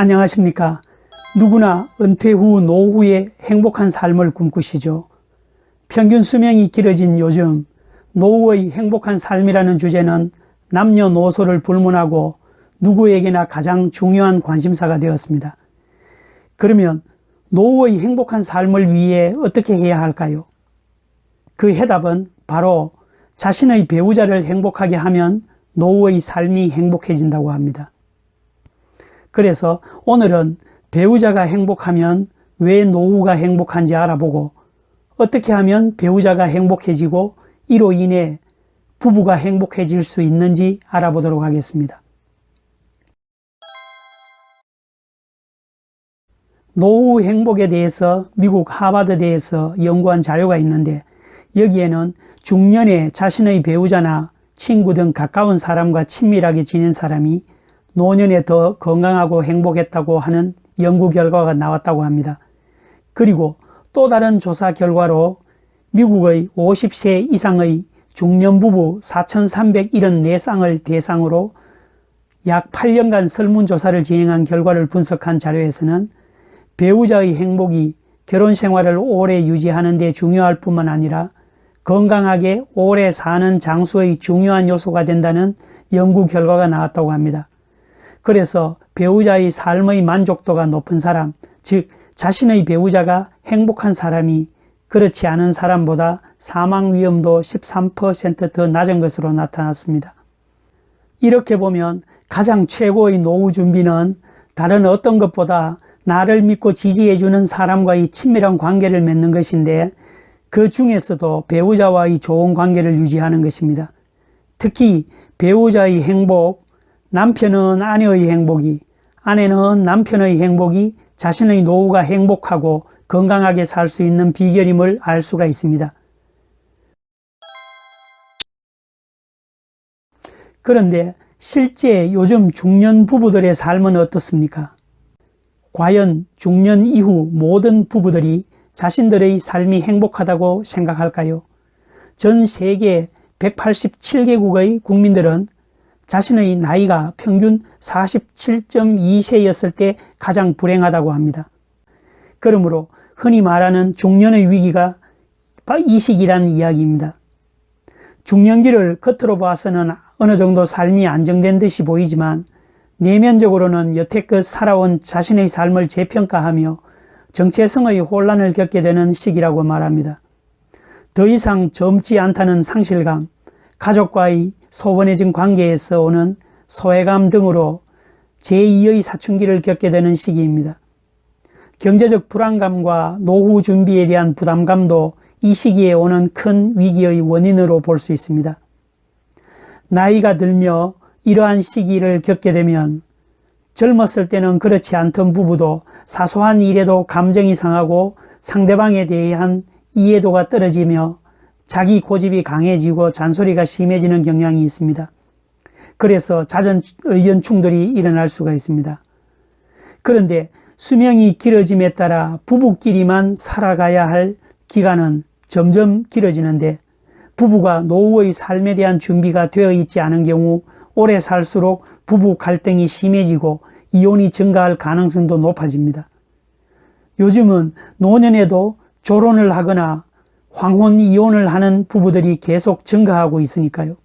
안녕하십니까. 누구나 은퇴 후 노후에 행복한 삶을 꿈꾸시죠. 평균 수명이 길어진 요즘 노후의 행복한 삶이라는 주제는 남녀노소를 불문하고 누구에게나 가장 중요한 관심사가 되었습니다. 그러면 노후의 행복한 삶을 위해 어떻게 해야 할까요? 그 해답은 바로 자신의 배우자를 행복하게 하면 노후의 삶이 행복해진다고 합니다. 그래서 오늘은 배우자가 행복하면 왜 노후가 행복한지 알아보고 어떻게 하면 배우자가 행복해지고 이로 인해 부부가 행복해질 수 있는지 알아보도록 하겠습니다. 노후 행복에 대해서 미국 하버드대에서 연구한 자료가 있는데 여기에는 중년에 자신의 배우자나 친구 등 가까운 사람과 친밀하게 지낸 사람이 노년에 더 건강하고 행복했다고 하는 연구 결과가 나왔다고 합니다. 그리고 또 다른 조사 결과로 미국의 50세 이상의 중년 부부 4,374쌍을 대상으로 약 8년간 설문조사를 진행한 결과를 분석한 자료에서는 배우자의 행복이 결혼 생활을 오래 유지하는 데 중요할 뿐만 아니라 건강하게 오래 사는 장수의 중요한 요소가 된다는 연구 결과가 나왔다고 합니다. 그래서 배우자의 삶의 만족도가 높은 사람, 즉 자신의 배우자가 행복한 사람이 그렇지 않은 사람보다 사망 위험도 13% 더 낮은 것으로 나타났습니다. 이렇게 보면 가장 최고의 노후 준비는 다른 어떤 것보다 나를 믿고 지지해주는 사람과의 친밀한 관계를 맺는 것인데 그 중에서도 배우자와의 좋은 관계를 유지하는 것입니다. 특히 배우자의 행복, 남편은 아내의 행복이, 아내는 남편의 행복이 자신의 노후가 행복하고 건강하게 살 수 있는 비결임을 알 수가 있습니다. 그런데 실제 요즘 중년 부부들의 삶은 어떻습니까? 과연 중년 이후 모든 부부들이 자신들의 삶이 행복하다고 생각할까요? 전 세계 187개국의 국민들은 자신의 나이가 평균 47.2세였을 때 가장 불행하다고 합니다. 그러므로 흔히 말하는 중년의 위기가 이 시기란 이야기입니다. 중년기를 겉으로 봐서는 어느 정도 삶이 안정된 듯이 보이지만 내면적으로는 여태껏 살아온 자신의 삶을 재평가하며 정체성의 혼란을 겪게 되는 시기라고 말합니다. 더 이상 젊지 않다는 상실감, 가족과의 소원해진 관계에서 오는 소외감 등으로 제2의 사춘기를 겪게 되는 시기입니다. 경제적 불안감과 노후 준비에 대한 부담감도 이 시기에 오는 큰 위기의 원인으로 볼 수 있습니다. 나이가 들며 이러한 시기를 겪게 되면 젊었을 때는 그렇지 않던 부부도 사소한 일에도 감정이 상하고 상대방에 대한 이해도가 떨어지며 자기 고집이 강해지고 잔소리가 심해지는 경향이 있습니다. 그래서 잦은 의견 충돌이 일어날 수가 있습니다. 그런데 수명이 길어짐에 따라 부부끼리만 살아가야 할 기간은 점점 길어지는데 부부가 노후의 삶에 대한 준비가 되어 있지 않은 경우 오래 살수록 부부 갈등이 심해지고 이혼이 증가할 가능성도 높아집니다. 요즘은 노년에도 졸혼을 하거나 황혼 이혼을 하는 부부들이 계속 증가하고 있으니까요.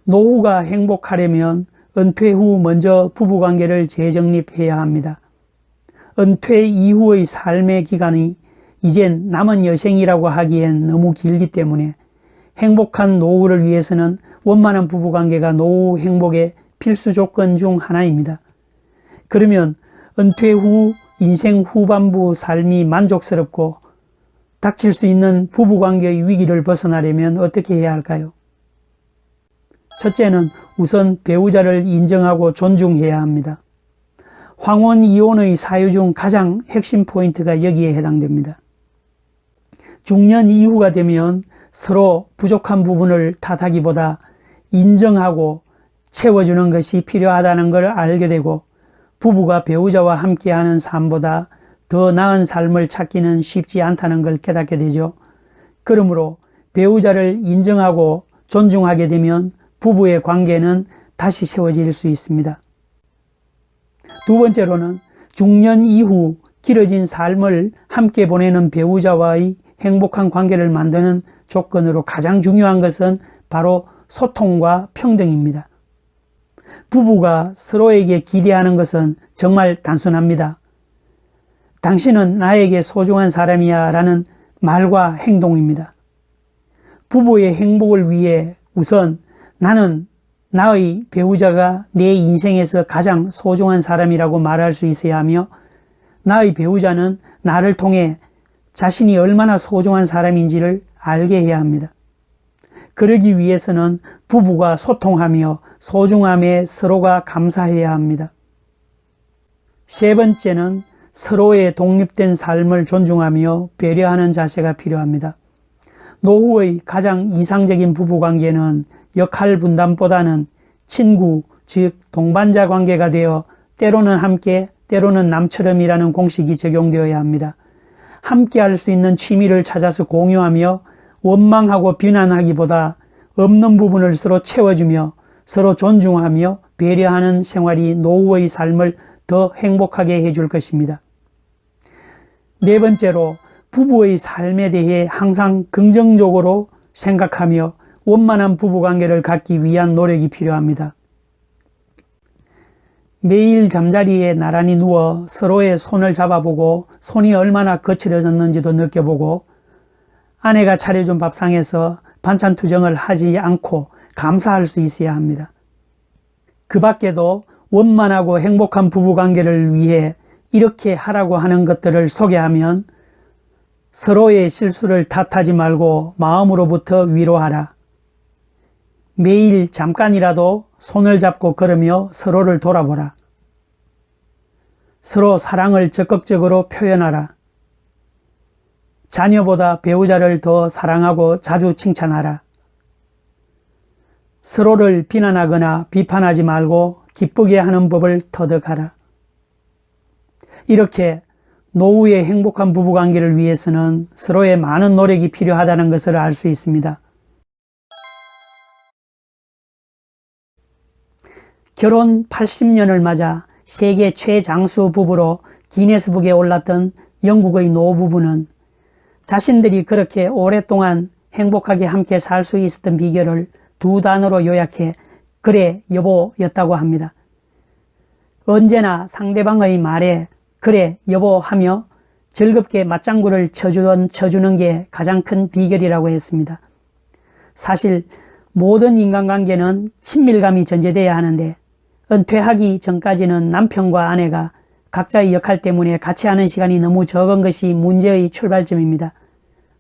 노후가 행복하려면 은퇴 후 먼저 부부관계를 재정립해야 합니다. 은퇴 이후의 삶의 기간이 이젠 남은 여생이라고 하기엔 너무 길기 때문에 행복한 노후를 위해서는 원만한 부부관계가 노후 행복의 필수 조건 중 하나입니다. 그러면 은퇴 후 인생 후반부 삶이 만족스럽고 닥칠 수 있는 부부관계의 위기를 벗어나려면 어떻게 해야 할까요? 첫째는 우선 배우자를 인정하고 존중해야 합니다. 황혼 이혼의 사유 중 가장 핵심 포인트가 여기에 해당됩니다. 중년 이후가 되면 서로 부족한 부분을 탓하기보다 인정하고 채워주는 것이 필요하다는 걸 알게 되고 부부가 배우자와 함께하는 삶보다 더 나은 삶을 찾기는 쉽지 않다는 걸 깨닫게 되죠. 그러므로 배우자를 인정하고 존중하게 되면 부부의 관계는 다시 세워질 수 있습니다. 두 번째로는 중년 이후 길어진 삶을 함께 보내는 배우자와의 행복한 관계를 만드는 조건으로 가장 중요한 것은 바로 소통과 평등입니다. 부부가 서로에게 기대하는 것은 정말 단순합니다. 당신은 나에게 소중한 사람이야 라는 말과 행동입니다. 부부의 행복을 위해 우선 나는 나의 배우자가 내 인생에서 가장 소중한 사람이라고 말할 수 있어야 하며, 나의 배우자는 나를 통해 자신이 얼마나 소중한 사람인지를 알게 해야 합니다. 그러기 위해서는 부부가 소통하며 소중함에 서로가 감사해야 합니다. 세 번째는 서로의 독립된 삶을 존중하며 배려하는 자세가 필요합니다. 노후의 가장 이상적인 부부관계는 역할 분담보다는 친구, 즉 동반자 관계가 되어 때로는 함께, 때로는 남처럼이라는 공식이 적용되어야 합니다. 함께 할 수 있는 취미를 찾아서 공유하며 원망하고 비난하기보다 없는 부분을 서로 채워주며 서로 존중하며 배려하는 생활이 노후의 삶을 더 행복하게 해줄 것입니다. 네 번째로 부부의 삶에 대해 항상 긍정적으로 생각하며 원만한 부부관계를 갖기 위한 노력이 필요합니다. 매일 잠자리에 나란히 누워 서로의 손을 잡아보고 손이 얼마나 거칠어졌는지도 느껴보고, 아내가 차려준 밥상에서 반찬 투정을 하지 않고 감사할 수 있어야 합니다. 그 밖에도 원만하고 행복한 부부관계를 위해 이렇게 하라고 하는 것들을 소개하면 서로의 실수를 탓하지 말고 마음으로부터 위로하라. 매일 잠깐이라도 손을 잡고 걸으며 서로를 돌아보라. 서로 사랑을 적극적으로 표현하라. 자녀보다 배우자를 더 사랑하고 자주 칭찬하라. 서로를 비난하거나 비판하지 말고 기쁘게 하는 법을 터득하라. 이렇게 노후의 행복한 부부관계를 위해서는 서로의 많은 노력이 필요하다는 것을 알 수 있습니다. 결혼 80년을 맞아 세계 최장수 부부로 기네스북에 올랐던 영국의 노부부는 자신들이 그렇게 오랫동안 행복하게 함께 살 수 있었던 비결을 두 단어로 요약해 그래 여보였다고 합니다. 언제나 상대방의 말에 그래 여보 하며 즐겁게 맞장구를 쳐주는 게 가장 큰 비결이라고 했습니다. 사실 모든 인간관계는 친밀감이 전제돼야 하는데, 은퇴하기 전까지는 남편과 아내가 각자의 역할 때문에 같이 하는 시간이 너무 적은 것이 문제의 출발점입니다.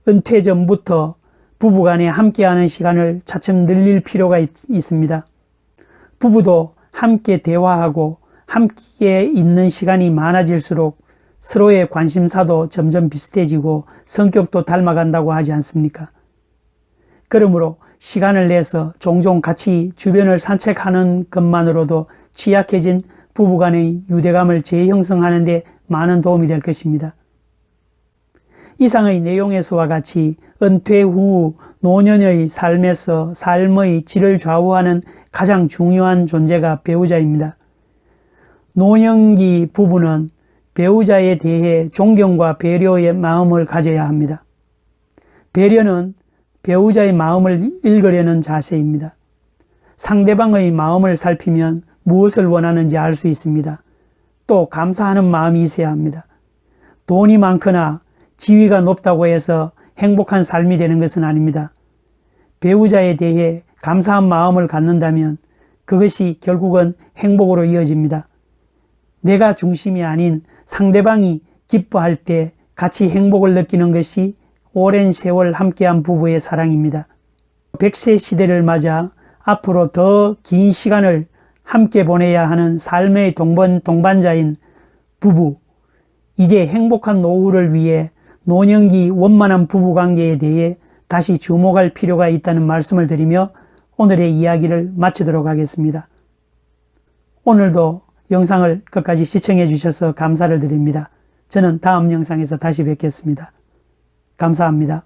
은퇴 전부터 부부간에 함께하는 시간을 차츰 늘릴 필요가 있습니다. 부부도 함께 대화하고 함께 있는 시간이 많아질수록 서로의 관심사도 점점 비슷해지고 성격도 닮아간다고 하지 않습니까? 그러므로 시간을 내서 종종 같이 주변을 산책하는 것만으로도 취약해진 부부간의 유대감을 재형성하는 데 많은 도움이 될 것입니다. 이상의 내용에서와 같이 은퇴 후 노년의 삶에서 삶의 질을 좌우하는 가장 중요한 존재가 배우자입니다. 노년기 부부는 배우자에 대해 존경과 배려의 마음을 가져야 합니다. 배려는 배우자의 마음을 읽으려는 자세입니다. 상대방의 마음을 살피면 무엇을 원하는지 알 수 있습니다. 또 감사하는 마음이 있어야 합니다. 돈이 많거나 지위가 높다고 해서 행복한 삶이 되는 것은 아닙니다. 배우자에 대해 감사한 마음을 갖는다면 그것이 결국은 행복으로 이어집니다. 내가 중심이 아닌 상대방이 기뻐할 때 같이 행복을 느끼는 것이 오랜 세월 함께한 부부의 사랑입니다. 100세 시대를 맞아 앞으로 더 긴 시간을 함께 보내야 하는 삶의 동반자인 부부, 이제 행복한 노후를 위해 노년기 원만한 부부관계에 대해 다시 주목할 필요가 있다는 말씀을 드리며 오늘의 이야기를 마치도록 하겠습니다. 오늘도 영상을 끝까지 시청해 주셔서 감사를 드립니다. 저는 다음 영상에서 다시 뵙겠습니다. 감사합니다.